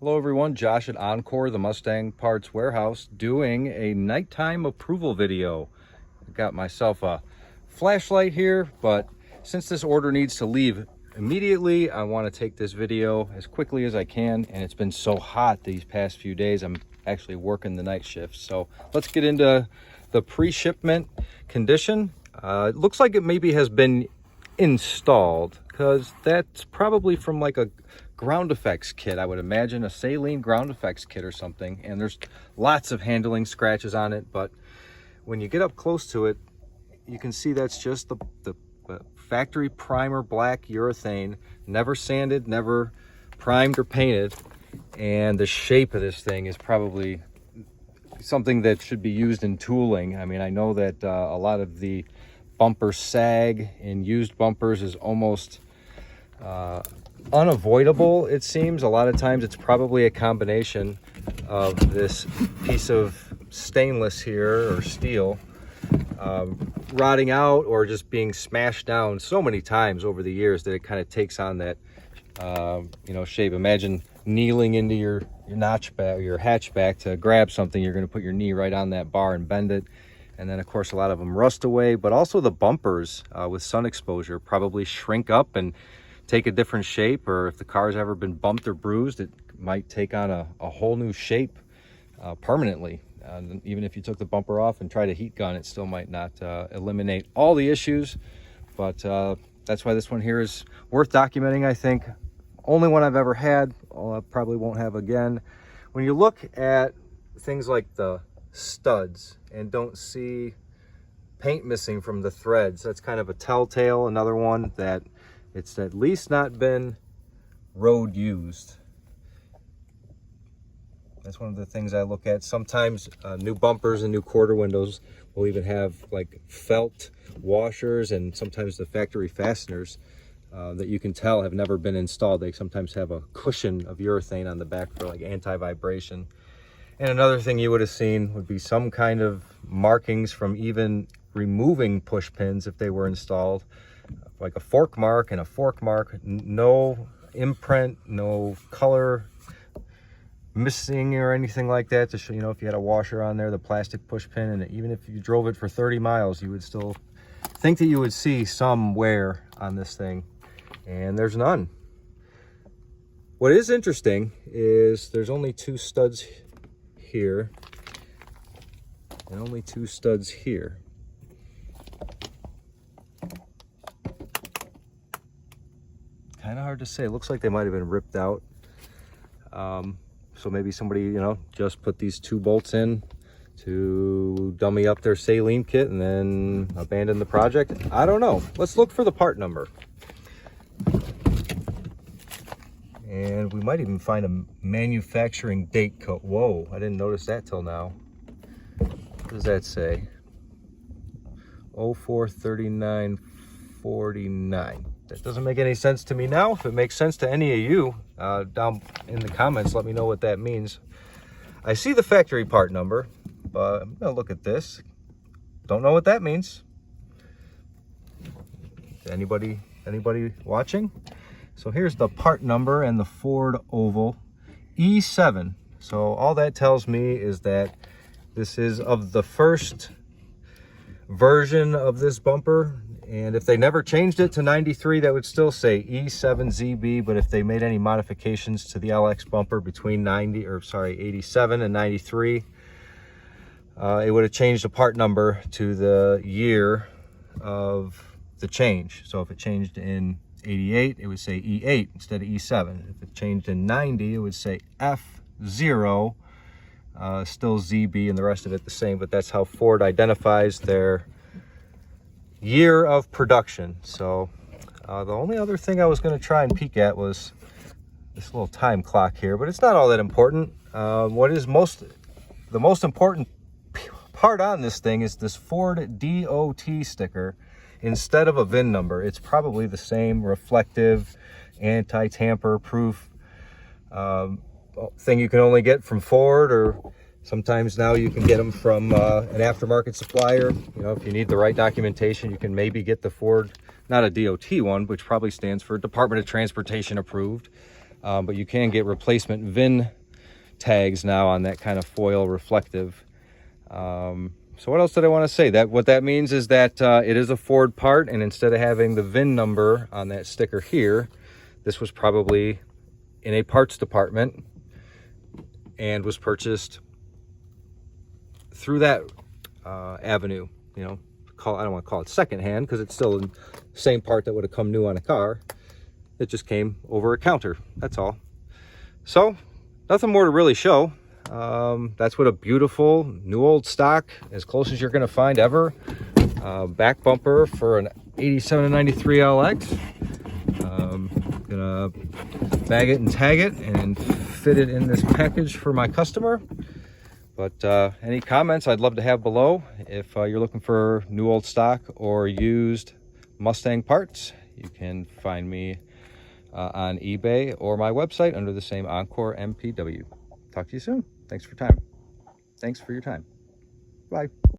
Hello everyone, Josh at Encore, the Mustang Parts Warehouse, doing a nighttime approval video. I got myself a flashlight here, but since this order needs to leave immediately, I want to take this video as quickly as I can, and it's been so hot these past few days, I'm actually working the night shift. So let's get into the pre-shipment condition. It looks like it maybe has been installed, because that's probably from like a ground effects kit, I would imagine, a saline ground effects kit or something, and there's lots of handling scratches on it. But when you get up close to it, you can see that's just the factory primer black urethane, never sanded, never primed or painted, and the shape of this thing is probably something that should be used in tooling. I mean, I know that a lot of the bumper sag in used bumpers is almost unavoidable, it seems. A lot of times it's probably a combination of this piece of stainless here or steel rotting out or just being smashed down so many times over the years that it kind of takes on that shape. Imagine kneeling into your notchback, your hatchback, to grab something. You're going to put your knee right on that bar and bend it. And then of course a lot of them rust away, but also the bumpers with sun exposure probably shrink up and take a different shape, or if the car's ever been bumped or bruised, it might take on a whole new shape permanently. Even if you took the bumper off and tried a heat gun, it still might not eliminate all the issues. But that's why this one here is worth documenting, I think. Only one I've ever had, I probably won't have again. When you look at things like the studs and don't see paint missing from the threads, that's kind of a telltale. Another one that it's at least not been road used. That's one of the things I look at. Sometimes new bumpers and new quarter windows will even have like felt washers, and sometimes the factory fasteners that you can tell have never been installed. They sometimes have a cushion of urethane on the back for like anti-vibration. And another thing you would have seen would be some kind of markings from even removing push pins if they were installed, like a fork mark and a fork mark. No imprint, no color missing or anything like that to show, if you had a washer on there, the plastic push pin, and even if you drove it for 30 miles, you would still think that you would see some wear on this thing, and there's none. What is interesting is there's only two studs here and only two studs here. Kind of hard to say. It looks like they might have been ripped out. So maybe somebody, just put these two bolts in to dummy up their saline kit and then abandon the project. I don't know. Let's look for the part number. And we might even find a manufacturing date code. Whoa, I didn't notice that till now. What does that say? 043949. That doesn't make any sense to me now. If it makes sense to any of you, down in the comments, let me know what that means. I see the factory part number, but I'm gonna look at this. Don't know what that means. Anybody watching? So here's the part number and the Ford oval, E7. So all that tells me is that this is of the first version of this bumper. And if they never changed it to 93, that would still say E7ZB. But if they made any modifications to the LX bumper between 87 and 93, it would have changed the part number to the year of the change. So if it changed in 88, it would say E8 instead of E7. If it changed in 90, it would say F0, still ZB, and the rest of it the same. But that's how Ford identifies their year of production. So the only other thing I was going to try and peek at was this little time clock here, but it's not all that important. What is the most important part on this thing is this Ford DOT sticker instead of a VIN number. It's probably the same reflective, anti-tamper proof thing you can only get from Ford, or sometimes now you can get them from an aftermarket supplier. If you need the right documentation, you can maybe get the Ford, not a DOT one, which probably stands for Department of Transportation approved. but you can get replacement VIN tags now on that kind of foil reflective. So what else did I want to say? That what that means is that it is a Ford part, and instead of having the VIN number on that sticker here, this was probably in a parts department and was purchased through that avenue. You know, I don't want to call it secondhand because it's still the same part that would have come new on a car. It just came over a counter, that's all. So nothing more to really show. That's what a beautiful new old stock, as close as you're going to find ever, back bumper for an 87 and 93 LX. Gonna bag it and tag it and fit it in this package for my customer. But any comments I'd love to have below. If you're looking for new old stock or used Mustang parts, you can find me on eBay or my website under the same Encore MPW. Talk to you soon. Thanks for your time. Bye.